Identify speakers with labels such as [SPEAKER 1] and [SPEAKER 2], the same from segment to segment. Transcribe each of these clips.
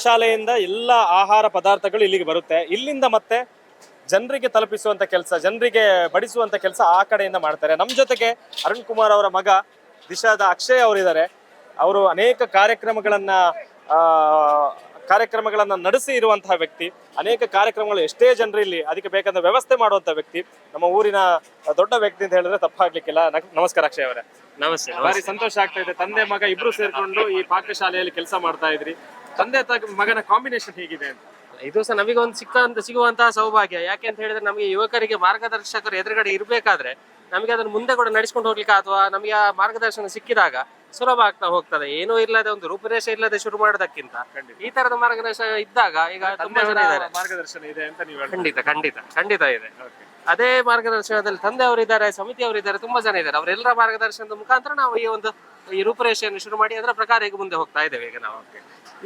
[SPEAKER 1] ಶಾಲೆಯಿಂದ ಎಲ್ಲ ಆಹಾರ ಪದಾರ್ಥಗಳು ಇಲ್ಲಿಗೆ ಬರುತ್ತೆ. ಇಲ್ಲಿಂದ ಮತ್ತೆ ಜನರಿಗೆ ತಲುಪಿಸುವಂತ ಕೆಲಸ, ಜನರಿಗೆ ಬಡಿಸುವಂತ ಕೆಲಸ ಆ ಕಡೆಯಿಂದ ಮಾಡ್ತಾರೆ. ನಮ್ಮ ಜೊತೆಗೆ ಅರುಣ್ ಕುಮಾರ್ ಅವರ ಮಗ ದಿಶಾದ ಅಕ್ಷಯ್ ಅವರಿದ್ದಾರೆ. ಅವರು ಅನೇಕ ಕಾರ್ಯಕ್ರಮಗಳನ್ನ ನಡೆಸಿ ಇರುವಂತಹ ವ್ಯಕ್ತಿ. ಅನೇಕ ಕಾರ್ಯಕ್ರಮಗಳು ಎಷ್ಟೇ ಜನರು ಇಲ್ಲಿ ಅದಕ್ಕೆ ಬೇಕಾದ ವ್ಯವಸ್ಥೆ ಮಾಡುವಂತ ವ್ಯಕ್ತಿ. ನಮ್ಮ ಊರಿನ ದೊಡ್ಡ ವ್ಯಕ್ತಿ ಅಂತ ಹೇಳಿದ್ರೆ ತಪ್ಪಾಗ್ಲಿಕ್ಕಿಲ್ಲ. ನಮಸ್ಕಾರ ಅಕ್ಷಯ್ ಅವರೇ.
[SPEAKER 2] ನಮಸ್ತೆ.
[SPEAKER 1] ಭಾರಿ ಸಂತೋಷ ಆಗ್ತಾ ಇದೆ, ತಂದೆ ಮಗ ಇಬ್ರು ಸೇರ್ಕೊಂಡು ಈ ಪಾಕಶಾಲೆಯಲ್ಲಿ ಕೆಲಸ ಮಾಡ್ತಾ ಇದ್ರಿ. ತಂದೆ ಮಗನ ಕಾಂಬಿನೇಷನ್ ಹೇಗಿದೆ ಅಂತ?
[SPEAKER 2] ಇದು ಸಹ ನಮಗೆ ಒಂದು ಸಿಗುವಂತಹ ಸೌಭಾಗ್ಯ. ಯಾಕೆ ಅಂತ ಹೇಳಿದ್ರೆ ನಮಗೆ ಯುವಕರಿಗೆ ಮಾರ್ಗದರ್ಶಕರು ಎದುರುಗಡೆ ಇರಬೇಕಾದ್ರೆ ನಮಗೆ ಅದನ್ನು ಮುಂದೆ ಕೂಡ ನಡೆಸ್ಕೊಂಡು ಹೋಗ್ಲಿಕ್ಕೆ ಅಥವಾ ನಮಗೆ ಆ ಮಾರ್ಗದರ್ಶನ ಸಿಕ್ಕಿದಾಗ ಸುಲಭ ಆಗ್ತಾ ಹೋಗ್ತದೆ. ಏನೂ ಇಲ್ಲದೆ ಒಂದು ರೂಪರೇಷೆ ಇಲ್ಲದೆ ಶುರು ಮಾಡೋದಕ್ಕಿಂತ ಈ ತರದ ಮಾರ್ಗದರ್ಶನ ಇದ್ದಾಗ ಈಗ ತುಂಬಾ ಜನ ಇದ್ದಾರೆ.
[SPEAKER 1] ಮಾರ್ಗದರ್ಶನ ಇದೆ ಅಂತ ನೀವು
[SPEAKER 2] ಖಂಡಿತ ಖಂಡಿತ ಖಂಡಿತ ಇದೆ. ಅದೇ ಮಾರ್ಗದರ್ಶನದಲ್ಲಿ ತಂದೆ ಅವರಿದ್ದಾರೆ, ಸಮಿತಿಯವರಿದ್ದಾರೆ, ತುಂಬಾ ಜನ ಇದ್ದಾರೆ. ಅವರೆಲ್ಲರ ಮಾರ್ಗದರ್ಶನದ ಮುಖಾಂತರ ನಾವು ಈ ರೂಪರೇಷೆಯನ್ನು ಶುರು ಮಾಡಿ ಅದರ ಪ್ರಕಾರ ಈಗ ಮುಂದೆ ಹೋಗ್ತಾ ಇದ್ದೇವೆ. ಈಗ ನಾವು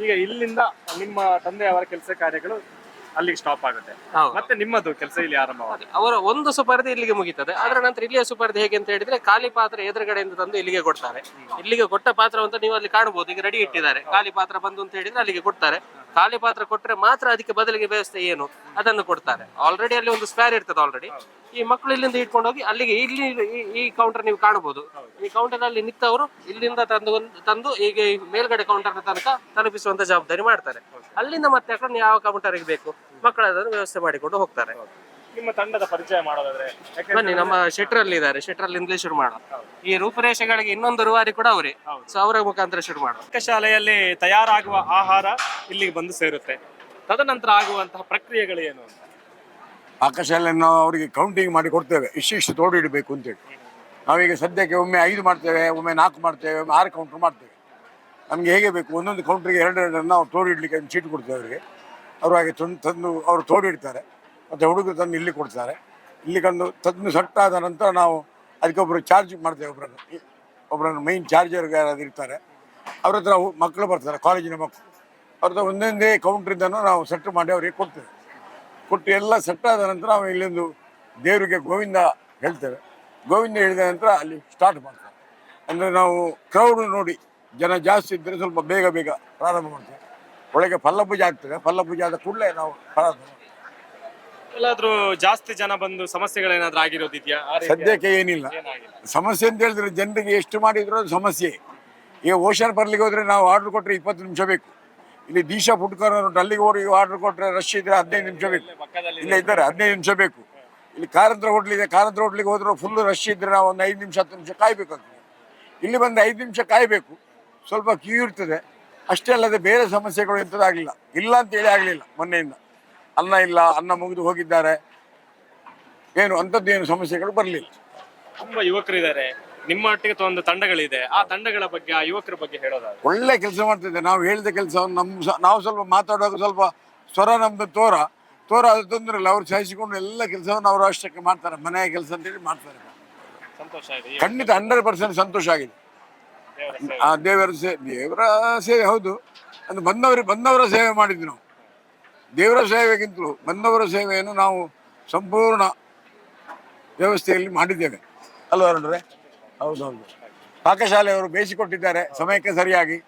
[SPEAKER 1] ಈಗ ಇಲ್ಲಿಂದ ನಿಮ್ಮ ತಂದೆಯವರ ಕೆಲಸ ಕಾರ್ಯಗಳು ಅಲ್ಲಿಗೆ ಸ್ಟಾಪ್ ಆಗುತ್ತೆ, ಮತ್ತೆ ನಿಮ್ಮದು ಕೆಲಸ ಇಲ್ಲಿ ಆರಂಭವಾಗುತ್ತೆ.
[SPEAKER 2] ಅವರ ಒಂದು ಸುಪರ್ದಿ ಇಲ್ಲಿಗೆ ಮುಗಿತದೆ. ಅದರ ನಂತರ ಇಲ್ಲಿಯ ಸುಪರ್ದಿ ಹೇಗೆ ಅಂತ ಹೇಳಿದ್ರೆ ಖಾಲಿ ಪಾತ್ರ ಎದುರುಗಡೆಯಿಂದ ತಂದು ಇಲ್ಲಿಗೆ ಕೊಡ್ತಾರೆ. ಇಲ್ಲಿಗೆ ಕೊಟ್ಟ ಪಾತ್ರವಂತ ನೀವು ಅಲ್ಲಿ ಕಾಣಬಹುದು, ಈಗ ರೆಡಿ ಇಟ್ಟಿದ್ದಾರೆ. ಖಾಲಿ ಪಾತ್ರ ಬಂದು ಅಂತ ಹೇಳಿದ್ರೆ ಅಲ್ಲಿಗೆ ಕೊಡ್ತಾರೆ. ಖಾಲಿ ಪಾತ್ರ ಕೊಟ್ರೆ ಮಾತ್ರ ಅದಕ್ಕೆ ಬದಲಿಗೆ ವ್ಯವಸ್ಥೆ ಏನು ಅದನ್ನು ಕೊಡ್ತಾರೆ. ಆಲ್ರೆಡಿ ಅಲ್ಲಿ ಒಂದು ಸ್ಪೇರ್ ಇರ್ತದೆ. ಆಲ್ರೆಡಿ ಈ ಮಕ್ಕಳು ಇಲ್ಲಿಂದ ಇಟ್ಕೊಂಡು ಹೋಗಿ ಅಲ್ಲಿಗೆ ಇಲ್ಲಿ ಈ ಕೌಂಟರ್ ನೀವು ಕಾಣಬಹುದು. ಈ ಕೌಂಟರ್ ಅಲ್ಲಿ ನಿಂತವರು ಇಲ್ಲಿಂದ ತಂದು ಈಗ ಮೇಲ್ಗಡೆ ಕೌಂಟರ್ ತನಕ ತಲುಪಿಸುವಂತ ಜವಾಬ್ದಾರಿ ಮಾಡ್ತಾರೆ. ಅಲ್ಲಿಂದ ಮತ್ತೆ ಹಾಕೊಂಡು ಯಾವ ಕೌಂಟರ್ಗೆ ಬೇಕು ಮಕ್ಕಳು ಅದನ್ನು ವ್ಯವಸ್ಥೆ ಮಾಡಿಕೊಂಡು ಹೋಗ್ತಾರೆ.
[SPEAKER 1] ನಿಮ್ಮ ತಂಡದ ಪರಿಚಯ ಮಾಡೋದಾದ್ರೆ
[SPEAKER 2] ಬನ್ನಿ, ನಮ್ಮ ಶೆಟ್ರಲ್ಲಿ ಇದ್ದಾರೆ. ಶೆಟ್ರಲ್ಲಿಂದಲೇ ಶುರು ಮಾಡೋಣ. ಈ ರೂಪರೇಷೆಗಳಿಗೆ ಇನ್ನೊಂದು ರೂವಾರಿ ಕೂಡ ಅವರೇ, ಸೊ ಅವರ ಮುಖಾಂತರ ಶುರು ಮಾಡೋಣ.
[SPEAKER 1] ಪಾಕಶಾಲೆಯಲ್ಲಿ ತಯಾರಾಗುವ ಆಹಾರ ಇಲ್ಲಿಗೆ ಬಂದು ಸೇರುತ್ತೆ. ತದನಂತರ ಆಗುವಂತಹ ಪ್ರಕ್ರಿಯೆಗಳು ಏನು ಅಂತ?
[SPEAKER 3] ಪಾಕಶಾಲೆಯನ್ನು ನಾವು ಅವರಿಗೆ ಕೌಂಟಿಂಗ್ ಮಾಡಿ ಕೊಡ್ತೇವೆ, ಇಷ್ಟಿಷ್ಟು ತೋಡು ಇಡಬೇಕು ಅಂತೇಳಿ. ನಾವೀಗ ಸದ್ಯಕ್ಕೆ ಒಮ್ಮೆ 5 ಮಾಡ್ತೇವೆ, ಒಮ್ಮೆ 4 ಮಾಡ್ತೇವೆ, ಒಮ್ಮೆ 6 ಕೌಂಟರ್ ಮಾಡ್ತೇವೆ. ನಮಗೆ ಹೇಗೆ ಬೇಕು ಒಂದೊಂದು ಕೌಂಟ್ರಿಗೆ 2 ನಾವು ತೋಡು ಇಡಲಿಕ್ಕೆ ಒಂದು ಚೀಟ್ ಕೊಡ್ತೇವೆ ಅವರಿಗೆ. ಅವರು ಹಾಗೆ ತಂದು ಅವರು ತೋಡು ಇಡ್ತಾರೆ, ಮತ್ತು ಹುಡುಗರು ತಂದು ಇಲ್ಲಿ ಕೊಡ್ತಾರೆ. ಇಲ್ಲಿ ತಂದು ಸಟ್ಟಾದ ನಂತರ ನಾವು ಅದಕ್ಕೆ ಒಬ್ಬರು ಚಾರ್ಜ್ ಮಾಡ್ತೇವೆ. ಒಬ್ಬರನ್ನು ಮೈನ್ ಚಾರ್ಜರ್ ಯಾರಾದ್ರು ಇರ್ತಾರೆ, ಅವ್ರ ಹತ್ರ ಮಕ್ಕಳು ಬರ್ತಾರೆ, ಕಾಲೇಜಿನ ಮಕ್ಕಳು. ಅವ್ರ ಹತ್ರ ಒಂದೊಂದೇ ಕೌಂಟ್ರಿಂದನೂ ನಾವು ಸೆಟ್ ಮಾಡಿ ಅವರಿಗೆ ಕೊಡ್ತೇವೆ. ಕೊಟ್ಟು ಎಲ್ಲ ಸೆಟ್ಟಾದ ನಂತರ ನಾವು ಇಲ್ಲೊಂದು ದೇವರಿಗೆ ಗೋವಿಂದ ಹೇಳ್ತೇವೆ. ಗೋವಿಂದ ಹೇಳಿದ ನಂತರ ಅಲ್ಲಿ ಸ್ಟಾರ್ಟ್ ಮಾಡ್ತೇವೆ. ಅಂದರೆ ನಾವು ಕ್ರೌಡ್ ನೋಡಿ ಜನ ಜಾಸ್ತಿ ಇದ್ದರೆ ಸ್ವಲ್ಪ ಬೇಗ ಪ್ರಾರಂಭ ಮಾಡ್ತೇವೆ. ಒಳಗೆ ಫಲಪೂಜೆ ಆಗ್ತದೆ. ಫಲಪೂಜೆ ಆದ ಕೂಡಲೇ ನಾವು ಪ್ರಾರಂಭ.
[SPEAKER 1] ಎಲ್ಲಾದ್ರೂ ಜಾಸ್ತಿ ಜನ ಬಂದು ಸಮಸ್ಯೆಗಳೇನಾದ್ರೂ ಆಗಿರೋದಿದೆಯಾ?
[SPEAKER 3] ಸದ್ಯಕ್ಕೆ ಏನಿಲ್ಲ. ಸಮಸ್ಯೆ ಅಂತ ಹೇಳಿದ್ರೆ ಜನರಿಗೆ ಎಷ್ಟು ಮಾಡಿದ್ರು ಅದು ಸಮಸ್ಯೆ. ಈಗ ಓಷನ್ ಬರ್ಲಿಕ್ಕೆ ಹೋದ್ರೆ ನಾವು ಆರ್ಡರ್ ಕೊಟ್ಟರೆ 20 ನಿಮಿಷ ಬೇಕು. ಇಲ್ಲಿ ದೀಶಾ ಫುಡ್ ಕಾರ್ನರ್ ಉಂಟು, ಅಲ್ಲಿಗೆ ಹೋಗಿ ಆರ್ಡರ್ ಕೊಟ್ಟರೆ ರಶ್ ಇದ್ರೆ 15 ನಿಮಿಷ ಬೇಕು. ಇಲ್ಲ ಇದ್ದಾರೆ 15 ನಿಮಿಷ ಬೇಕು. ಇಲ್ಲಿ ಕಾರಂತರ ಹೋಟ್ಲ್ ಇದೆ, ಕಾರಂತರ ಹೋಟ್ಲಿಗೆ ಹೋದ್ರೆ ಫುಲ್ ರಶ್ ಇದ್ರೆ ನಾವು ಒಂದು 5 ನಿಮಿಷ 10 ನಿಮಿಷ ಕಾಯ್ಬೇಕಾಗ್ತದೆ. ಇಲ್ಲಿ ಬಂದು 5 ನಿಮಿಷ ಕಾಯಬೇಕು, ಸ್ವಲ್ಪ ಕ್ಯೂ ಇರ್ತದೆ ಅಷ್ಟೇ. ಅಲ್ಲದೆ ಬೇರೆ ಸಮಸ್ಯೆಗಳು ಎಂಥದ್ದಾಗಲಿಲ್ಲ. ಇಲ್ಲ ಅಂತೇಳಿ ಆಗಲಿಲ್ಲ. ಮೊನ್ನೆಯಿಂದ ಅನ್ನ ಇಲ್ಲ, ಅನ್ನ ಮುಗಿದು ಹೋಗಿದ್ದಾರೆ, ಏನು ಅಂಥದ್ದೇನು ಸಮಸ್ಯೆಗಳು ಬರಲಿಲ್ಲ.
[SPEAKER 1] ತುಂಬಾ ಯುವಕರಿದ್ದಾರೆ, ನಿಮ್ಮ ಒಟ್ಟಿಗೆ ಒಂದು ತಂಡಗಳಿದೆ. ಆ ತಂಡಗಳ ಬಗ್ಗೆ, ಆ ಯುವಕರ ಬಗ್ಗೆ ಹೇಳೋದಾದ್ರೆ?
[SPEAKER 3] ಒಳ್ಳೆ ಕೆಲಸ ಮಾಡ್ತಿದ್ದೆ. ನಾವು ಹೇಳಿದ ಕೆಲಸವನ್ನು ನಾವು ಸ್ವಲ್ಪ ಮಾತಾಡುವಾಗ ಸ್ವಲ್ಪ ಸ್ವರ ನಮ್ದು ತೋರ ಅದು ತೊಂದರೆ ಇಲ್ಲ. ಅವ್ರು ಸಹಿಸಿಕೊಂಡು ಎಲ್ಲ ಕೆಲಸವನ್ನು ಅವರು ಅಷ್ಟಕ್ಕೆ ಮಾಡ್ತಾರೆ. ಮನೆಯ ಕೆಲಸ ಅಂತೇಳಿ ಮಾಡ್ತಾರೆ.
[SPEAKER 1] ಸಂತೋಷ ಇದೆ,
[SPEAKER 3] ಖಂಡಿತ 100% ಸಂತೋಷ ಆಗಿದೆ. ದೇವರ ಸೇವೆ ಹೌದು. ಅದು ಬಂದವರ ಸೇವೆ ಮಾಡಿದ್ವಿ ನಾವು. ದೇವರ ಸೇವೆಗಿಂತಲೂ ಬಂದವರ ಸೇವೆಯನ್ನು ನಾವು ಸಂಪೂರ್ಣ ವ್ಯವಸ್ಥೆಯಲ್ಲಿ ಮಾಡಿದ್ದೇವೆ ಅಲ್ವಾ ಅರುಣ್ರೆ? ಹೌದೌದು. ಪಾಕಶಾಲೆಯವರು ಬೇಯಿಸಿಕೊಟ್ಟಿದ್ದಾರೆ ಸಮಯಕ್ಕೆ ಸರಿಯಾಗಿ.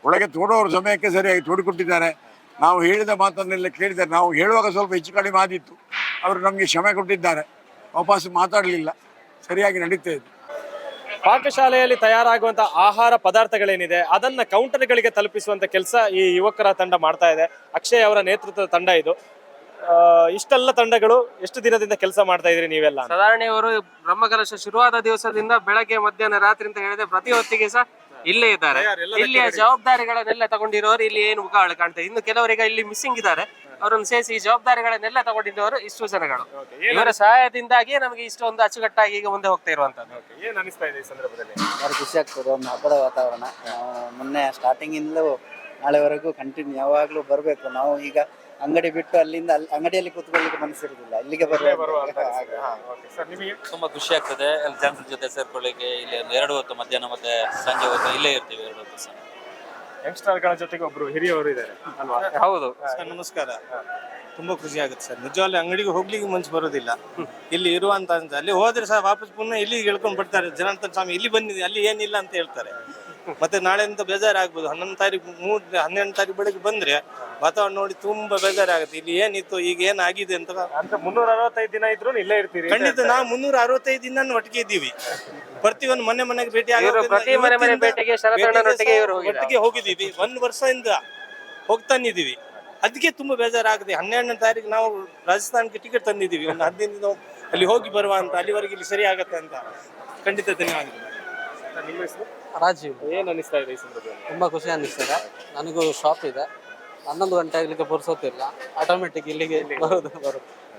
[SPEAKER 3] ಒಳಗೆ ತೋಡೋರು ಸಮಯಕ್ಕೆ ಸರಿಯಾಗಿ ತೋಡಿಕೊಟ್ಟಿದ್ದಾರೆ. ನಾವು ಹೇಳಿದ ಮಾತನ್ನೆಲ್ಲ ಕೇಳಿದ್ದಾರೆ. ನಾವು ಹೇಳುವಾಗ ಸ್ವಲ್ಪ ಹೆಚ್ಚು ಕಡಿಮೆ ಆದಿತ್ತು, ಅವರು ನಮಗೆ ಕ್ಷಮೆ ಕೊಟ್ಟಿದ್ದಾರೆ. ವಾಪಸ್ ಮಾತಾಡಲಿಲ್ಲ, ಸರಿಯಾಗಿ ನಡೀತಾ ಇದೆ.
[SPEAKER 1] ಪಾಕಶಾಲೆಯಲ್ಲಿ ತಯಾರಾಗುವಂತಹ ಆಹಾರ ಪದಾರ್ಥಗಳೇನಿದೆ ಅದನ್ನ ಕೌಂಟರ್ಗಳಿಗೆ ತಲುಪಿಸುವಂತ ಕೆಲಸ ಈ ಯುವಕರ ತಂಡ ಮಾಡ್ತಾ ಇದೆ. ಅಕ್ಷಯ್ ಅವರ ನೇತೃತ್ವದ ತಂಡ ಇದು. ಇಷ್ಟೆಲ್ಲ ತಂಡಗಳು ಎಷ್ಟು ದಿನದಿಂದ ಕೆಲಸ ಮಾಡ್ತಾ ಇದ್ರಿ ನೀವೆಲ್ಲ?
[SPEAKER 2] ಸಾಧಾರಣ ಇವರು ಬ್ರಹ್ಮಕಲಶ ಶುರುವಾದ ದಿವಸದಿಂದ ಬೆಳಗ್ಗೆ ಮಧ್ಯಾಹ್ನ ರಾತ್ರಿ ಅಂತ ಹೇಳಿದ್ರೆ ಪ್ರತಿ ಹೊತ್ತಿಗೆ ಸಹ ಇಲ್ಲೇ ಇದ್ದಾರೆ. ಇಲ್ಲಿಯ ಜವಾಬ್ದಾರಿಗಳನ್ನೆಲ್ಲ ತಗೊಂಡಿರೋರು ಇಲ್ಲಿ ಏನು ಮುಖಗಳು ಕಾಣ್ತದೆ. ಇನ್ನು ಕೆಲವರಿಗೆ ಇಲ್ಲಿ ಮಿಸ್ಸಿಂಗ್ ಇದ್ದಾರೆ, ಅವರನ್ನು ಸೇರಿಸಿ ಈ ಜವಾಬ್ದಾರಿಗಳನ್ನೆಲ್ಲ ತಗೊಂಡಿದ್ದವರು ಇಷ್ಟು ಜನಗಳು. ಇವರ ಸಹಾಯದಿಂದಾಗಿ ನಮಗೆ ಇಷ್ಟೊಂದು ಅಚ್ಚುಕಟ್ಟಾಗಿ ಈಗ ಮುಂದೆ ಹೋಗ್ತಾ ಇರುವಂತದ್ದು.
[SPEAKER 1] ಏನ್ ಅನಿಸ್ತಾ ಇದೆ ಈ ಸಂದರ್ಭದಲ್ಲಿ?
[SPEAKER 4] ಭಾರಿ ಖುಷಿ ಆಗ್ತದೆ. ಒಂದು ಹಬ್ಬದ ವಾತಾವರಣ. ಮೊನ್ನೆ ಸ್ಟಾರ್ಟಿಂಗ್ ಇಂದಲೂ ನಾಳೆವರೆಗೂ ಕಂಟಿನ್ಯೂ ಯಾವಾಗ್ಲೂ ಬರಬೇಕು. ನಾವು ಈಗ ಅಂಗಡಿ ಬಿಟ್ಟು ಅಲ್ಲಿಂದ ಅಂಗಡಿಯಲ್ಲಿ ಕೂತ್ಕೊಳ್ಳಿಕ್ಕೆ ಮನಸ್ಸಿರುವುದಿಲ್ಲ, ಇಲ್ಲಿಗೆ
[SPEAKER 5] ತುಂಬಾ ಖುಷಿ ಆಗ್ತದೆ. ಅಲ್ಲಿ ಜನರ ಜೊತೆ ಸೇರ್ಕೊಳ್ಳಿಕ್ಕೆ ಇಲ್ಲಿ 2 ಹೊತ್ತು ಮಧ್ಯಾಹ್ನ ಮತ್ತೆ ಸಂಜೆ ಹೊತ್ತು ಇಲ್ಲೇ ಇರ್ತೀವಿ 2 ಹೊತ್ತು ಸಹ.
[SPEAKER 1] ಯಂಗ್ಸ್ಟರ್ಗಳ ಜೊತೆಗೆ ಒಬ್ರು ಹಿರಿಯವರು ಇದ್ದಾರೆ ಅಲ್ವಾ?
[SPEAKER 2] ಹೌದು
[SPEAKER 6] ಸರ್, ನಮಸ್ಕಾರ. ತುಂಬಾ ಖುಷಿ ಆಗುತ್ತೆ ಸರ್. ನಿಜವಾಗ್ಲೂ ಅಂಗಡಿಗೆ ಹೋಗ್ಲಿಕ್ಕೆ ಮನ್ಸು ಬರೋದಿಲ್ಲ. ಇಲ್ಲಿ ಇರುವಂತ ಅಲ್ಲಿ ಹೋದ್ರೆ ಸಹ ವಾಪಸ್ ಪುನಃ ಇಲ್ಲಿ ಹೇಳ್ಕೊಂಡು ಬರ್ತಾರೆ. ಜನಾರ್ದನ ಸ್ವಾಮಿ ಇಲ್ಲಿ ಬಂದಿದೆ, ಅಲ್ಲಿ ಏನಿಲ್ಲ ಅಂತ ಹೇಳ್ತಾರೆ. ಮತ್ತೆ ನಾಳೆಯಿಂದ ಬೇಜಾರಾಗ್ಬೋದು. 11 ತಾರೀಕು 12 ತಾರೀಕು ಬೆಳಗ್ಗೆ ಬಂದ್ರೆ ವಾತಾವರಣ ನೋಡಿ ತುಂಬಾ ಬೇಜಾರಾಗುತ್ತೆ. ಇಲ್ಲಿ ಏನಿತ್ತು ಈಗ ಏನಾಗಿದೆ ಅಂತ.
[SPEAKER 1] ಅಂದ್ರೆ 365 ದಿನ ಇದ್ರು ಇಲ್ಲೇ ಇರ್ತೀರಿ?
[SPEAKER 6] ಖಂಡಿತ ನಾವು 365 ದಿನ ಒಟ್ಟಿಗೆ ಇದ್ದೀವಿ. ಪ್ರತಿಯೊಂದು ಮನೆಗೆ ಭೇಟಿ
[SPEAKER 2] ಪ್ರತಿ ಮನೆ ಭೇಟಿಗೆ ಶರದಣ್ಣನೊಟ್ಟಿಗೆ ಇವರು
[SPEAKER 6] ಒಟ್ಟಿಗೆ ಹೋಗಿದ್ದೀವಿ. 1 ವರ್ಷದಿಂದ ಹೋಗ್ತಾನಿದ್ದೀವಿ. ಅದಕ್ಕೆ ತುಂಬಾ ಬೇಜಾರಾಗಿದೆ. 12ನೇ ತಾರೀಕು ನಾವು ರಾಜಸ್ಥಾನಕ್ಕೆ ಟಿಕೆಟ್ ತಂದಿದ್ದೀವಿ. ಒಂದು 15 ದಿನ ಅಲ್ಲಿ ಹೋಗಿ ಬರುವ ಅಂತ, ಅಲ್ಲಿವರೆಗೆ ಇಲ್ಲಿ ಸರಿ ಆಗತ್ತೆ ಅಂತ. ಖಂಡಿತ ಧನ್ಯವಾದಗಳು.
[SPEAKER 1] ನಿಮ್ಮ ಹೆಸರು?
[SPEAKER 7] ರಾಜೀವ್.
[SPEAKER 1] ಏನ್ ಅನಿಸ್ತಾ ಇದೆ ಈ ಸಂದರ್ಭದಲ್ಲಿ?
[SPEAKER 7] ತುಂಬ ಖುಷಿ ಅನ್ನಿಸ್ತದೆ. ನನಗೂ ಶಾಪ್ ಇದೆ, 11 ಗಂಟೆ ಆಗಲಿಕ್ಕೆ ಪುರ್ಸೋತಿಲ್ಲ, ಆಟೋಮೆಟಿಕ್ ಇಲ್ಲಿಗೆ ಬರೋದು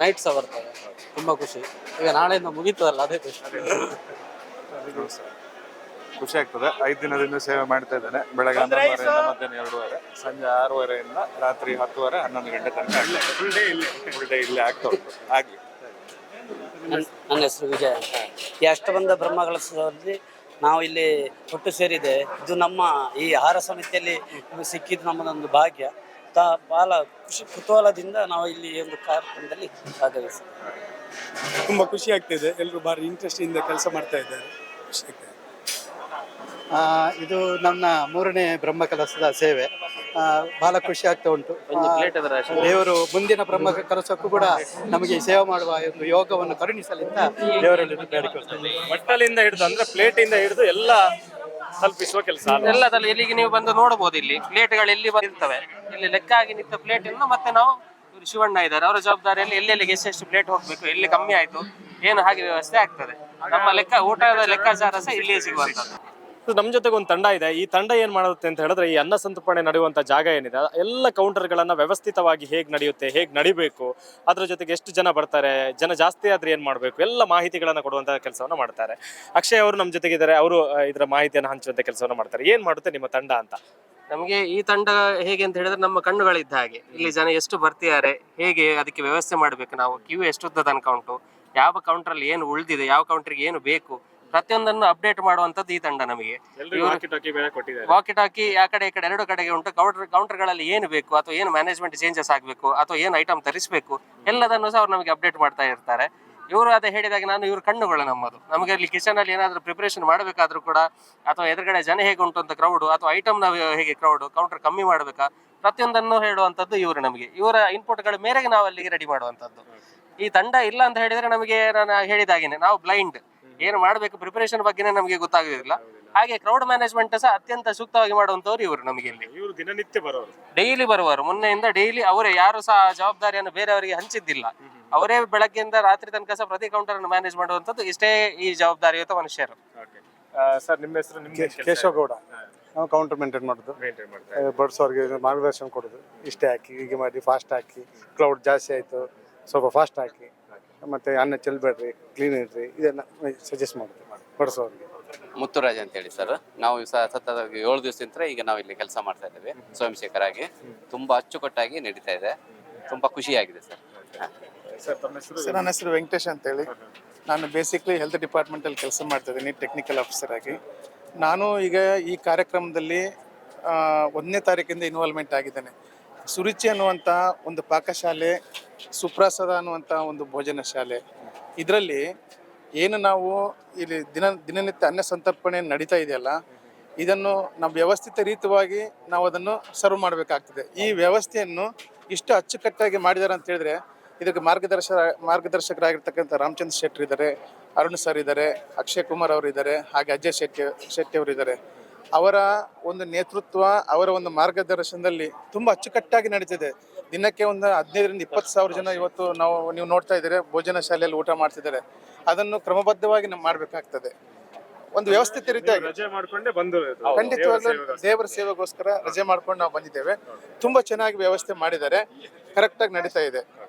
[SPEAKER 7] ನೈಟ್ ಸಹ ಬರ್ತದೆ. ತುಂಬ ಖುಷಿ. ಈಗ ನಾಳೆಯಿಂದ ಮುಗೀತದಲ್ಲ, ಅದೇ ಖುಷಿ.
[SPEAKER 8] ಖುಷಿ ಆಗ್ತದೆ. 5 ದಿನದಿಂದ ಸೇವೆ ಮಾಡ್ತಾ ಇದ್ದೇನೆ. ಬೆಳಗ್ಗೆ 11:30 ಮಧ್ಯಾಹ್ನ 2:30, ಸಂಜೆ 6:30 ರಾತ್ರಿ 10:30, 11 ಗಂಟೆ ತನಕ ಫುಲ್ ಡೇ ಇಲ್ಲೇ ಆಗ್ತಾ ಉಂಟು. ಆಗ್ಲಿ.
[SPEAKER 9] ನನ್ನ ಹೆಸರು ವಿಜಯ ಅಂತ. ಈ ಅಷ್ಟಬಂಧ ಬ್ರಹ್ಮಕಲಶದಲ್ಲಿ ನಾವು ಇಲ್ಲಿ ಒಟ್ಟು ಸೇರಿದೆ. ಇದು ನಮ್ಮ ಈ ಆಹಾರ ಸಮಿತಿಯಲ್ಲಿ ಸಿಕ್ಕಿದ್ದು ನಮ್ಮದೊಂದು ಭಾಗ್ಯ. ಬಹಳ ಖುಷಿ ಕುತೂಹಲದಿಂದ ನಾವು ಇಲ್ಲಿ ಒಂದು ಕಾರ್ಯಕ್ರಮದಲ್ಲಿ ಭಾಗವಹಿಸಿದ್ದೇವೆ.
[SPEAKER 10] ತುಂಬ ಖುಷಿ ಆಗ್ತಿದೆ. ಎಲ್ಲರೂ ಭಾರಿ ಇಂಟ್ರೆಸ್ಟ್ ಇಂದ ಕೆಲಸ ಮಾಡ್ತಾ ಇದ್ದಾರೆ. ಖುಷಿ ಆಗ್ತದೆ.
[SPEAKER 4] ಇದು ನನ್ನ 3ನೇ ಬ್ರಹ್ಮಕಲಶದ ಸೇವೆ. ಬಹಳ ಖುಷಿ ಆಗ್ತಾ ಉಂಟು. ದೇವರು ಮುಂದಿನ ಬ್ರಹ್ಮಕಲಶಕ್ಕೂ ಕೂಡ ನಮಗೆ ಸೇವೆ ಮಾಡುವ ಒಂದು ಯೋಗವನ್ನು ಕರುಣಿಸಲಿಂದ ದೇವರಲ್ಲಿ ಬೇಡಿಕೊಳ್ತೇನೆ.
[SPEAKER 1] ಮಟ್ಟಲಿಂದ ಹಿಡಿದು ಅಂದ್ರೆ ಪ್ಲೇಟ್ ಇಂದ ಹಿಡಿದು ಎಲ್ಲ ತಲುಪಿಸುವ ಕೆಲಸ
[SPEAKER 2] ಎಲ್ಲದಲ್ಲಿ ಇಲ್ಲಿಗೆ ನೀವು ಬಂದು ನೋಡಬಹುದು. ಇಲ್ಲಿ ಪ್ಲೇಟ್ಗಳು ಎಲ್ಲಿ ಬಂದಿರ್ತವೆ, ಇಲ್ಲಿ ಲೆಕ್ಕ ಆಗಿ ನಿಂತ ಪ್ಲೇಟ್ ಇಂದ ಮತ್ತೆ ನಾವು ಇವರು ಶಿವಣ್ಣ ಇದ್ದಾರೆ, ಅವರ ಜವಾಬ್ದಾರಿಯಲ್ಲಿ ಎಲ್ಲೆಲ್ಲಿಗೆ ಎಷ್ಟೆಷ್ಟು ಪ್ಲೇಟ್ ಹೋಗ್ಬೇಕು, ಎಲ್ಲಿ ಕಮ್ಮಿ ಆಯ್ತು ಏನು ಹಾಗೆ ವ್ಯವಸ್ಥೆ ಆಗ್ತದೆ. ನಮ್ಮ ಊಟದ ಲೆಕ್ಕಾಚಾರ ಸಹ ಇಲ್ಲಿಯೇ ಸಿಗುವಂತದ್ದು.
[SPEAKER 1] ನಮ್ಮ ಜೊತೆಗೆ ಒಂದು ತಂಡ ಇದೆ. ಈ ತಂಡ ಏನ್ ಮಾಡುತ್ತೆ ಅಂತ ಹೇಳಿದ್ರೆ, ಈ ಅನ್ನ ಸಂತರ್ಪಣೆ ನಡೆಯುವಂತ ಜಾಗ ಏನಿದೆ ಎಲ್ಲ ಕೌಂಟರ್ಗಳನ್ನ ವ್ಯವಸ್ಥಿತವಾಗಿ ಹೇಗೆ ನಡೆಯುತ್ತೆ, ಹೇಗೆ ನಡಿಬೇಕು, ಅದ್ರ ಜೊತೆಗೆ ಎಷ್ಟು ಜನ ಬರ್ತಾರೆ, ಜನ ಜಾಸ್ತಿ ಆದ್ರೆ ಏನ್ ಮಾಡ್ಬೇಕು, ಎಲ್ಲ ಮಾಹಿತಿಗಳನ್ನ ಕೊಡುವಂತ ಕೆಲಸವನ್ನ ಮಾಡ್ತಾರೆ. ಅಕ್ಷಯ್ ಅವರು ನಮ್ಮ ಜೊತೆಗಿದ್ದಾರೆ. ಅವರು ಇದರ ಮಾಹಿತಿಯನ್ನು ಹಂಚುವಂತ ಕೆಲಸವನ್ನ ಮಾಡ್ತಾರೆ. ಏನ್ ಮಾಡುತ್ತೆ ನಿಮ್ಮ ತಂಡ ಅಂತ?
[SPEAKER 2] ನಮಗೆ ಈ ತಂಡ ಹೇಗೆ ಅಂತ ಹೇಳಿದ್ರೆ ನಮ್ಮ ಕಣ್ಣುಗಳಿದ್ದ ಹಾಗೆ. ಇಲ್ಲಿ ಜನ ಎಷ್ಟು ಬರ್ತಿದ್ದಾರೆ, ಹೇಗೆ ಅದಕ್ಕೆ ವ್ಯವಸ್ಥೆ ಮಾಡಬೇಕು, ನಾವು ಕ್ಯೂ ಎಷ್ಟುದ್ದ ತನಕ ಉಂಟು, ಯಾವ ಕೌಂಟರ್ ಅಲ್ಲಿ ಏನು ಉಳಿದಿದೆ, ಯಾವ ಕೌಂಟರ್ಗೆ ಏನು ಬೇಕು, ಪ್ರತಿಯೊಂದನ್ನು ಅಪ್ಡೇಟ್ ಮಾಡುವಂತದ್ದು ಈ ತಂಡ. ನಮಗೆ ವಾಕಿ ಟಾಕಿ ಆ ಕಡೆ ಈ ಕಡೆ 2 ಕಡೆಗೆ ಉಂಟು. ಕೌಂಟರ್ಗಳಲ್ಲಿ ಏನು ಬೇಕು, ಅಥವಾ ಏನು ಮ್ಯಾನೇಜ್ಮೆಂಟ್ ಚೇಂಜಸ್ ಆಗಬೇಕು, ಅಥವಾ ಏನು ಐಟಮ್ ತರಿಸಬೇಕು, ಎಲ್ಲದನ್ನು ಸಹ ಅವ್ರು ನಮಗೆ ಅಪ್ಡೇಟ್ ಮಾಡ್ತಾ ಇರ್ತಾರೆ. ಇವರು ಅದೇ ಹೇಳಿದಾಗ ನಾನು ಇವ್ರ ಕಣ್ಣುಗಳು ನಮ್ಮದು. ನಮಗೆ ಅಲ್ಲಿ ಕಿಚನ್ ಅಲ್ಲಿ ಏನಾದ್ರು ಪ್ರಿಪರೇಷನ್ ಮಾಡಬೇಕಾದ್ರೂ ಕೂಡ, ಅಥವಾ ಎದುರುಗಡೆ ಜನ ಹೇಗೆ ಉಂಟು ಅಂತ ಕ್ರೌಡ್, ಅಥವಾ ಐಟಮ್ ನಾವು ಹೇಗೆ ಕ್ರೌಡ್, ಕೌಂಟರ್ ಕಮ್ಮಿ ಮಾಡಬೇಕಾ, ಪ್ರತಿಯೊಂದನ್ನು ಹೇಳುವಂತದ್ದು ಇವರು. ನಮಗೆ ಇವರ ಇನ್ಪುಟ್ಗಳ ಮೇರೆಗೆ ನಾವು ಅಲ್ಲಿಗೆ ರೆಡಿ ಮಾಡುವಂತದ್ದು. ಈ ತಂಡ ಇಲ್ಲ ಅಂತ ಹೇಳಿದ್ರೆ ನಮಗೆ ನಾನು ಹೇಳಿದಾಗೇನೆ ನಾವು ಬ್ಲೈಂಡ್, ಏನು ಮಾಡಬೇಕು ಪ್ರಿಪರೇಷನ್ ಬಗ್ಗೆನೇ ನಮಗೆ ಗೊತ್ತಾಗೋದಿಲ್ಲ. ಹಾಗೆ ಕ್ರೌಡ್ ಮ್ಯಾನೇಜ್ಮೆಂಟ್ ಸಹ ಅತ್ಯಂತ ಸೂಕ್ತವಾಗಿ ಮಾಡುವಂತವ್ರು ಇವರು. ನಮಗೆ ಇಲ್ಲಿ
[SPEAKER 1] ಇವರು ದಿನನಿತ್ಯ ಬರೋರು,
[SPEAKER 2] ಡೈಲಿ ಬರುವರು. ಮೊನ್ನೆಯಿಂದ ಡೈಲಿ ಅವರೇ, ಯಾರು ಸಹ ಜವಾಬ್ದಾರಿಯನ್ನು ಬೇರೆಯವರಿಗೆ ಹಂಚಿದ್ದಿಲ್ಲ. ಅವರೇ ಬೆಳಗ್ಗೆಯಿಂದ ರಾತ್ರಿ ತನಕ ಸಹ ಪ್ರತಿ ಕೌಂಟರ್ ಅನ್ನು ಮ್ಯಾನೇಜ್ ಮಾಡುವಂತದ್ದು. ಇಷ್ಟೇ ಈ ಜವಾಬ್ದಾರಿಯುತ ಮನುಷ್ಯರು.
[SPEAKER 1] ಸರ್, ನಿಮ್ಮ ಹೆಸರು?
[SPEAKER 10] ಕೇಶವಗೌಡ. ನಾವು ಕೌಂಟರ್ ಮೇಂಟೈನ್ ಮಾಡೋದು, ಬಡ್ಸೋರ್ಗೆ ಮಾರ್ಗದರ್ಶನ ಕೊಡೋದು. ಇಷ್ಟೇ ಹಾಕಿ, ಹೀಗೆ ಮಾಡಿ, ಫಾಸ್ಟ್ ಹಾಕಿ, ಕ್ರೌಡ್ ಜಾಸ್ತಿ ಆಯಿತು ಸ್ವಲ್ಪ ಫಾಸ್ಟ್ ಹಾಕಿ, ಮತ್ತು ಅನ್ನ ಚೆಲ್ಬೇಡ್ರಿ, ಕ್ಲೀನ್ ಇಡ್ರಿ, ಇದೆಲ್ಲ ಸಜೆಸ್ಟ್ ಮಾಡೋದು ಬಡಿಸೋರಿಗೆ.
[SPEAKER 5] ಮುತ್ತುರಾಜ್ ಅಂತ ಹೇಳಿ ಸರ್. ನಾವು ಸತತವಾಗಿ 7 ದಿವಸದಿಂದ ಈಗ ನಾವು ಇಲ್ಲಿ ಕೆಲಸ ಮಾಡ್ತಾ ಇದ್ದೇವೆ ಸ್ವಯಂ ಸೇವಕರಾಗಿ. ತುಂಬಾ ಅಚ್ಚುಕಟ್ಟಾಗಿ ನಡೀತಾ ಇದೆ. ತುಂಬಾ ಖುಷಿಯಾಗಿದೆ ಸರ್.
[SPEAKER 10] ಸರ್, ನನ್ನ ಹೆಸರು ವೆಂಕಟೇಶ್ ಅಂತೇಳಿ. ನಾನು ಬೇಸಿಕ್ಲಿ ಹೆಲ್ತ್ ಡಿಪಾರ್ಟ್ಮೆಂಟಲ್ಲಿ ಕೆಲಸ ಮಾಡ್ತಾ ಇದ್ದೀನಿ, ಟೆಕ್ನಿಕಲ್ ಆಫೀಸರ್ ಆಗಿ. ನಾನು ಈಗ ಈ ಕಾರ್ಯಕ್ರಮದಲ್ಲಿ 1ನೇ ತಾರೀಕಿಂದ ಇನ್ವಾಲ್ವ್ಮೆಂಟ್ ಆಗಿದ್ದೇನೆ. ಸುರುಚಿ ಅನ್ನುವಂಥ ಒಂದು ಪಾಕಶಾಲೆ, ಸುಪ್ರಸಾದ ಅನ್ನುವಂಥ ಒಂದು ಭೋಜನ ಶಾಲೆ. ಇದರಲ್ಲಿ ಏನು ನಾವು ಇಲ್ಲಿ ದಿನನಿತ್ಯ ಅನ್ನ ಸಂತರ್ಪಣೆ ನಡೀತಾ ಇದೆಯಲ್ಲ, ಇದನ್ನು ನಾವು ವ್ಯವಸ್ಥಿತ ರೀತಿಯಾಗಿ ನಾವು ಅದನ್ನು ಸರ್ವ್ ಮಾಡಬೇಕಾಗ್ತದೆ. ಈ ವ್ಯವಸ್ಥೆಯನ್ನು ಇಷ್ಟು ಅಚ್ಚುಕಟ್ಟಾಗಿ ಮಾಡಿದ್ದಾರೆ ಅಂತ ಹೇಳಿದ್ರೆ, ಇದಕ್ಕೆ ಮಾರ್ಗದರ್ಶಕರಾಗಿರ್ತಕ್ಕಂಥ ರಾಮಚಂದ್ರ ಶೆಟ್ಟಿ ಇದ್ದಾರೆ, ಅರುಣ್ ಸರ್ ಇದ್ದಾರೆ, ಅಕ್ಷಯ್ ಕುಮಾರ್ ಅವರು ಇದ್ದಾರೆ, ಹಾಗೆ ಅಜಯ್ ಶೆಟ್ಟಿ ಅವರು ಇದ್ದಾರೆ. ಅವರ ಒಂದು ನೇತೃತ್ವ, ಅವರ ಒಂದು ಮಾರ್ಗದರ್ಶನದಲ್ಲಿ ತುಂಬ ಅಚ್ಚುಕಟ್ಟಾಗಿ ನಡೀತಿದೆ. ದಿನಕ್ಕೆ ಒಂದು 15,000 ರಿಂದ 20,000 ಜನ ಇವತ್ತು ನೀವು ನೋಡ್ತಾ ಇದ್ದೀರಿ ಭೋಜನ ಶಾಲೆಯಲ್ಲಿ ಊಟ ಮಾಡ್ತಿದ್ದಾರೆ. ಅದನ್ನು ಕ್ರಮಬದ್ಧವಾಗಿ ನಾವು ಮಾಡಬೇಕಾಗ್ತದೆ, ಒಂದು ವ್ಯವಸ್ಥಿತ ರೀತಿಯಾಗಿ. ಖಂಡಿತವಾಗ್ಲೂ ದೇವರ ಸೇವೆಗೋಸ್ಕರ ರಜೆ ಮಾಡ್ಕೊಂಡು ನಾವು ಬಂದಿದ್ದೇವೆ. ತುಂಬಾ ಚೆನ್ನಾಗಿ ವ್ಯವಸ್ಥೆ ಮಾಡಿದ್ದಾರೆ, ಕರೆಕ್ಟಾಗಿ ನಡೀತಾ ಇದೆ.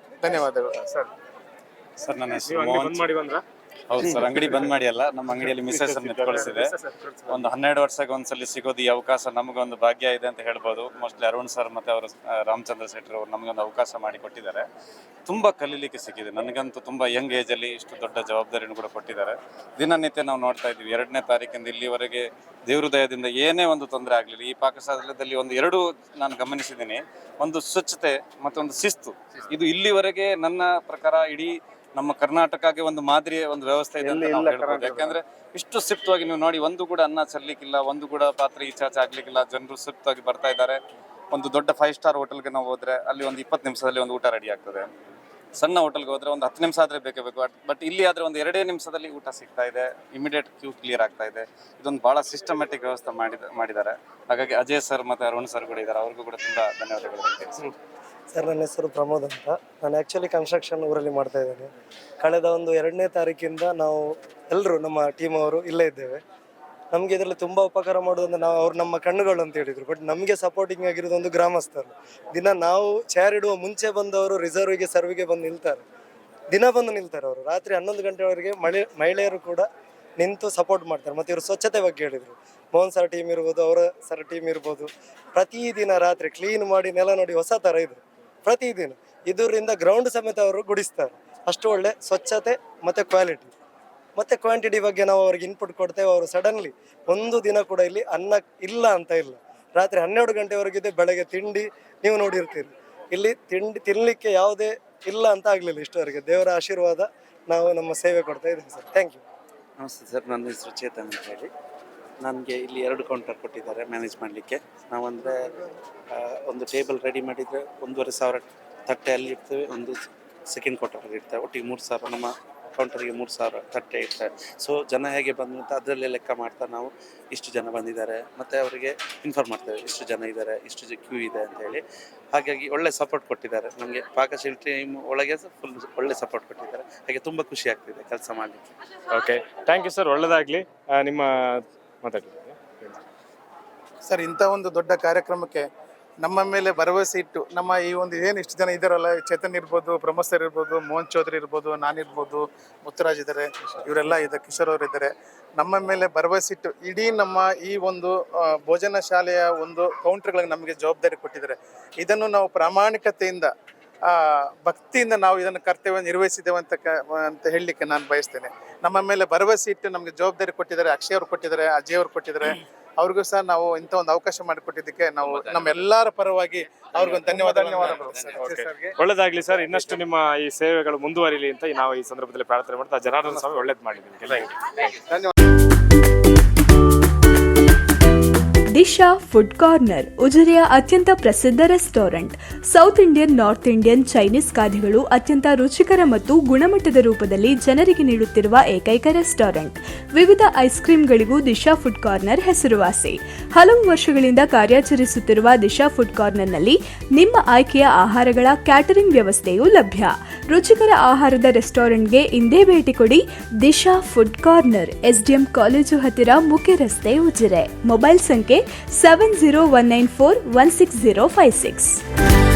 [SPEAKER 10] ಧನ್ಯವಾದಗಳು
[SPEAKER 8] ಸರ್. ನನ್ನ ಹೆಸರು ಮೋಹನ್. ಹೌದು ಸರ್, ಅಂಗಡಿ ಬಂದ್ ಮಾಡಿ ಅಲ್ಲ, ನಮ್ಮ ಅಂಗಡಿಯಲ್ಲಿ ಮಿಸಸ್ ಅನ್ನು ಎತ್ಕೊಳಿಸಿದೆ. ಒಂದು 12 ವರ್ಷಕ್ಕೆ ಒಂದ್ಸಲಿ ಸಿಗೋದು ಈ ಅವಕಾಶ ನಮಗೊಂದು ಭಾಗ್ಯ ಇದೆ ಅಂತ ಹೇಳ್ಬೋದು. ಮೋಸ್ಟ್ಲಿ ಅರುಣ್ ಸರ್ ಮತ್ತೆ ಅವರು ರಾಮಚಂದ್ರ ಶೆಟ್ಟಿ ಅವರು ನಮಗೊಂದು ಅವಕಾಶ ಮಾಡಿ ಕೊಟ್ಟಿದ್ದಾರೆ. ತುಂಬಾ ಕಲೀಲಿಕ್ಕೆ ಸಿಕ್ಕಿದೆ. ನನಗಂತೂ ತುಂಬಾ ಯಂಗ್ ಏಜ್ ಅಲ್ಲಿ ಇಷ್ಟು ದೊಡ್ಡ ಜವಾಬ್ದಾರಿಯನ್ನು ಕೂಡ ಕೊಟ್ಟಿದ್ದಾರೆ. ದಿನನಿತ್ಯ ನಾವು ನೋಡ್ತಾ ಇದ್ದೀವಿ, 2ನೇ ತಾರೀಕಿಂದ ಇಲ್ಲಿವರೆಗೆ ದೇವ್ರ ದಯದಿಂದ ಏನೇ ಒಂದು ತೊಂದರೆ ಆಗಲಿಲ್ಲ. ಈ ಪಾಕಶಾಲೆಯಲ್ಲಿ ಒಂದು 2 ನಾನು ಗಮನಿಸಿದ್ದೀನಿ. ಒಂದು ಸ್ವಚ್ಛತೆ ಮತ್ತೊಂದು ಶಿಸ್ತು. ಇದು ಇಲ್ಲಿವರೆಗೆ ನನ್ನ ಪ್ರಕಾರ ಇಡೀ ನಮ್ಮ ಕರ್ನಾಟಕಕ್ಕೆ ಒಂದು ಮಾದರಿಯ ಒಂದು ವ್ಯವಸ್ಥೆ ಇದೆ ಅಂತ ನಾವು ಹೇಳ್ಬೋದು. ಯಾಕಂದ್ರೆ ಇಷ್ಟು ಶಿಫ್ಟ್ವಾಗಿ ನೀವು ನೋಡಿ, ಒಂದು ಕೂಡ ಅನ್ನ ಚೆಲ್ಲಿಕ್ಕಿಲ್ಲ, ಒಂದು ಕೂಡ ಪಾತ್ರೆ ಈಚಾಚೆ ಆಗ್ಲಿಕ್ಕಿಲ್ಲ, ಜನರು ಶಿಫ್ಟ್ವಾಗಿ ಬರ್ತಾ ಇದ್ದಾರೆ. ಒಂದು ದೊಡ್ಡ 5 ಸ್ಟಾರ್ ಹೋಟೆಲ್ಗೆ ನಾವು ಹೋದ್ರೆ ಅಲ್ಲಿ ಒಂದು 20 ನಿಮಿಷದಲ್ಲಿ ಒಂದು ಊಟ ರೆಡಿ ಆಗ್ತದೆ. ಸಣ್ಣ ಹೋಟೆಲ್ಗೆ ಹೋದ್ರೆ ಒಂದು 10 ನಿಮಿಷ ಆದ್ರೆ ಬೇಕೇ ಬೇಕು. ಬಟ್ ಇಲ್ಲಿ ಆದ್ರೆ ಒಂದು 2 ನಿಮಿಷದಲ್ಲಿ ಊಟ ಸಿಗ್ತಾ ಇದೆ, ಇಮಿಡಿಯೇಟ್ ಕ್ಯೂ ಕ್ಲಿಯರ್ ಆಗ್ತಾ ಇದೆ. ಇದೊಂದು ಬಹಳ ಸಿಸ್ಟಮ್ಯಾಟಿಕ್ ವ್ಯವಸ್ಥೆ ಮಾಡಿದ್ದಾರೆ. ಹಾಗಾಗಿ ಅಜಯ್ ಸರ್ ಮತ್ತೆ ಅರುಣ್ ಸರ್ ಕೂಡ ಇದ್ದಾರೆ, ಅವ್ರಿಗೂ ಕೂಡ ತುಂಬಾ ಧನ್ಯವಾದಗಳು.
[SPEAKER 11] ಸರ್, ನನ್ನ ಹೆಸರು ಪ್ರಮೋದ್ ಅಂತ. ನಾನು ಆ್ಯಕ್ಚುಲಿ ಕನ್ಸ್ಟ್ರಕ್ಷನ್ ಊರಲ್ಲಿ ಮಾಡ್ತಾ ಇದ್ದೇನೆ. ಕಳೆದ ಒಂದು 2ನೇ ತಾರೀಕಿಂದ ನಾವು ಎಲ್ಲರೂ ನಮ್ಮ ಟೀಮ್ ಅವರು ಇಲ್ಲೇ ಇದ್ದೇವೆ. ನಮಗೆ ಇದರಲ್ಲಿ ತುಂಬ ಉಪಕಾರ ಮಾಡೋದಂದ್ರೆ ಅವ್ರು ನಮ್ಮ ಕಣ್ಣುಗಳು ಅಂತ ಹೇಳಿದರು. ಬಟ್ ನಮಗೆ ಸಪೋರ್ಟಿಂಗ್ ಆಗಿರೋದು ಒಂದು ಗ್ರಾಮಸ್ಥರು. ದಿನ ನಾವು ಚೇರ್ ಇಡುವ ಮುಂಚೆ ಬಂದವರು ರಿಸರ್ವಿಗೆ ಸರ್ವಿಗೆ ಬಂದು ನಿಲ್ತಾರೆ, ದಿನ ಬಂದು ನಿಲ್ತಾರೆ. ಅವರು ರಾತ್ರಿ 11 ಗಂಟೆವರೆಗೆ ಮಹಿಳೆಯರು ಕೂಡ ನಿಂತು ಸಪೋರ್ಟ್ ಮಾಡ್ತಾರೆ. ಮತ್ತು ಇವರು ಸ್ವಚ್ಛತೆ ಬಗ್ಗೆ ಹೇಳಿದರು. ಮೋಹನ್ ಸರ್ ಟೀಮ್ ಇರ್ಬೋದು, ಅವರ ಸರ್ ಟೀಮ್ ಇರ್ಬೋದು, ಪ್ರತಿದಿನ ರಾತ್ರಿ ಕ್ಲೀನ್ ಮಾಡಿ ನೆಲ ನೋಡಿ ಹೊಸ ಥರ ಇದೆ ಪ್ರತಿದಿನ. ಇದರಿಂದ ಗ್ರೌಂಡ್ ಸಮೇತ ಅವರು ಗುಡಿಸ್ತಾರೆ. ಅಷ್ಟು ಒಳ್ಳೆ ಸ್ವಚ್ಛತೆ ಮತ್ತು ಕ್ವಾಲಿಟಿ ಮತ್ತು ಕ್ವಾಂಟಿಟಿ ಬಗ್ಗೆ ನಾವು ಅವ್ರಿಗೆ ಇನ್ಪುಟ್ ಕೊಡ್ತೇವೆ. ಅವರು ಸಡನ್ಲಿ ಒಂದು ದಿನ ಕೂಡ ಇಲ್ಲಿ ಅನ್ನ ಇಲ್ಲ ಅಂತ ಇಲ್ಲ. ರಾತ್ರಿ 12 ಗಂಟೆವರೆಗಿದೆ. ಬೆಳಗ್ಗೆ ತಿಂಡಿ ನೀವು ನೋಡಿರ್ತೀರಿ, ಇಲ್ಲಿ ತಿನ್ನಲಿಕ್ಕೆ ಯಾವುದೇ ಇಲ್ಲ ಅಂತ ಆಗಲಿಲ್ಲ ಇಷ್ಟವರೆಗೆ. ದೇವರ ಆಶೀರ್ವಾದ, ನಾವು ನಮ್ಮ ಸೇವೆ ಕೊಡ್ತಾ ಇದ್ದೀವಿ ಸರ್. Thank you.
[SPEAKER 12] ನಮಸ್ತೆ ಸರ್, ನನ್ನ ಹೆಸರು ಚೇತನ್ ಅಂತ ಹೇಳಿ. ನನಗೆ ಇಲ್ಲಿ 2 ಕೌಂಟರ್ ಕೊಟ್ಟಿದ್ದಾರೆ ಮ್ಯಾನೇಜ್ ಮಾಡಲಿಕ್ಕೆ. ನಾವಂದರೆ ಒಂದು ಟೇಬಲ್ ರೆಡಿ ಮಾಡಿದರೆ 1,500 ತಟ್ಟೆ ಅಲ್ಲಿ ಇರ್ತೇವೆ, ಒಂದು ಸೆಕೆಂಡ್ ಕೌಂಟರಲ್ಲಿ ಇರ್ತೇವೆ. ಒಟ್ಟಿಗೆ 3,000 ನಮ್ಮ ಕೌಂಟರಿಗೆ 3,000 ತಟ್ಟೆ ಇರ್ತವೆ. ಸೊ ಜನ ಹೇಗೆ ಬಂದು ಅಂತ ಅದರಲ್ಲೇ ಲೆಕ್ಕ ಮಾಡ್ತಾ ನಾವು ಇಷ್ಟು ಜನ ಬಂದಿದ್ದಾರೆ ಮತ್ತು ಅವರಿಗೆ ಇನ್ಫಾರ್ಮ್ ಮಾಡ್ತೇವೆ ಇಷ್ಟು ಜನ ಇದ್ದಾರೆ, ಇಷ್ಟು ಕ್ಯೂ ಇದೆ ಅಂತ ಹೇಳಿ. ಹಾಗಾಗಿ ಒಳ್ಳೆ ಸಪೋರ್ಟ್ ಕೊಟ್ಟಿದ್ದಾರೆ ನಮಗೆ. ಪಾಕಶಿಲ್ಪಿ ಟೀಮ್ ಒಳಗೆ ಫುಲ್ ಒಳ್ಳೆ ಸಪೋರ್ಟ್ ಕೊಟ್ಟಿದ್ದಾರೆ. ಹಾಗೆ ತುಂಬ ಖುಷಿ ಆಗ್ತಿದೆ ಕೆಲಸ ಮಾಡಲಿಕ್ಕೆ.
[SPEAKER 1] ಓಕೆ, ಥ್ಯಾಂಕ್ ಯು ಸರ್, ಒಳ್ಳೆಯದಾಗಲಿ. ನಿಮ್ಮ ಮಾತಾಡಿ
[SPEAKER 10] ಸರ್. ಇಂಥ ಒಂದು ದೊಡ್ಡ ಕಾರ್ಯಕ್ರಮಕ್ಕೆ ನಮ್ಮ ಮೇಲೆ ಭರವಸೆ ಇಟ್ಟು ನಮ್ಮ ಈ ಒಂದು ಏನು ಇಷ್ಟು ಜನ ಇದ್ದಾರಲ್ಲ, ಚೇತನ್ ಇರ್ಬೋದು, ಪ್ರಮೋದ್ ಸರ್ ಇರ್ಬೋದು, ಮೋಹನ್ ಚೌಧರಿ ಇರ್ಬೋದು, ನಾನಿರ್ಬೋದು, ಮುತ್ತುರಾಜ್ ಇದ್ದಾರೆ, ಇವರೆಲ್ಲ ಇದ್ದಾರೆ, ಕಿಶೋರ್ ಅವರು ಇದ್ದಾರೆ. ನಮ್ಮ ಮೇಲೆ ಭರವಸೆ ಇಟ್ಟು ಇಡೀ ನಮ್ಮ ಈ ಒಂದು ಭೋಜನ ಶಾಲೆಯ ಒಂದು ಕೌಂಟರ್ಗಳಿಗೆ ನಮಗೆ ಜವಾಬ್ದಾರಿ ಕೊಟ್ಟಿದ್ದಾರೆ. ಇದನ್ನು ನಾವು ಪ್ರಾಮಾಣಿಕತೆಯಿಂದ ಭಕ್ತಿಯಿಂದ ನಾವು ಇದನ್ನು ಕರ್ತವ್ಯ ನಿರ್ವಹಿಸಿದ್ದೇವೆ ಅಂತ ಹೇಳಲಿಕ್ಕೆ ನಾನು ಬಯಸ್ತೇನೆ. ನಮ್ಮ ಮೇಲೆ ಭರವಸೆ ಇಟ್ಟು ನಮಗೆ ಜವಾಬ್ದಾರಿ ಕೊಟ್ಟಿದ್ದಾರೆ. ಅಕ್ಷಯ್ ಅವರು ಕೊಟ್ಟಿದ್ದಾರೆ, ಅಜಯ್ ಅವರು ಕೊಟ್ಟಿದ್ದಾರೆ. ಅವ್ರಿಗೂ ಸಹ ನಾವು ಇಂಥ ಒಂದು ಅವಕಾಶ ಮಾಡಿಕೊಟ್ಟಿದ್ದಕ್ಕೆ ನಾವು ನಮ್ಮೆಲ್ಲರ ಪರವಾಗಿ ಅವ್ರಿಗೊಂದು ಧನ್ಯವಾದಗಳು.
[SPEAKER 1] ಒಳ್ಳೇದಾಗ್ಲಿ ಸರ್, ಇನ್ನಷ್ಟು ನಿಮ್ಮ ಈ ಸೇವೆಗಳು ಮುಂದುವರಿಲಿ ಅಂತ ನಾವು ಈ ಸಂದರ್ಭದಲ್ಲಿ ಪ್ರಾರ್ಥನೆ ಮಾಡ್ತಾ ಜನಾರ್ದನ ಸ್ವಾಮಿ ಒಳ್ಳೇದು ಮಾಡಿದ್ದೀವಿ.
[SPEAKER 10] ಧನ್ಯವಾದ.
[SPEAKER 13] ದಿಶಾ ಫುಡ್ ಕಾರ್ನರ್, ಉಜಿರೆಯ ಅತ್ಯಂತ ಪ್ರಸಿದ್ಧ restaurant. South Indian, north Indian, Chinese ಖಾದ್ಯಗಳು ಅತ್ಯಂತ ರುಚಿಕರ ಮತ್ತು ಗುಣಮಟ್ಟದ ರೂಪದಲ್ಲಿ ಜನರಿಗೆ ನೀಡುತ್ತಿರುವ ಏಕೈಕ ರೆಸ್ಟೋರೆಂಟ್. ವಿವಿಧ ಐಸ್ ಕ್ರೀಮ್ಗಳಿಗೂ ದಿಶಾ ಫುಡ್ ಕಾರ್ನರ್ ಹೆಸರುವಾಸಿ. ಹಲವು ವರ್ಷಗಳಿಂದ ಕಾರ್ಯಾಚರಿಸುತ್ತಿರುವ ದಿಶಾ ಫುಡ್ ಕಾರ್ನರ್ನಲ್ಲಿ ನಿಮ್ಮ ಆಯ್ಕೆಯ ಆಹಾರಗಳ ಕ್ಯಾಟರಿಂಗ್ ವ್ಯವಸ್ಥೆಯೂ ಲಭ್ಯ. ರುಚಿಕರ ಆಹಾರದ ರೆಸ್ಟೋರೆಂಟ್ಗೆ ಇಂದೇ ಭೇಟಿ ಕೊಡಿ. Disha food corner, SDM college ಹತ್ತಿರ, ಮುಖ್ಯ ರಸ್ತೆ, ಉಜಿರೆ. ಮೊಬೈಲ್ ಸಂಖ್ಯೆ 7019416056.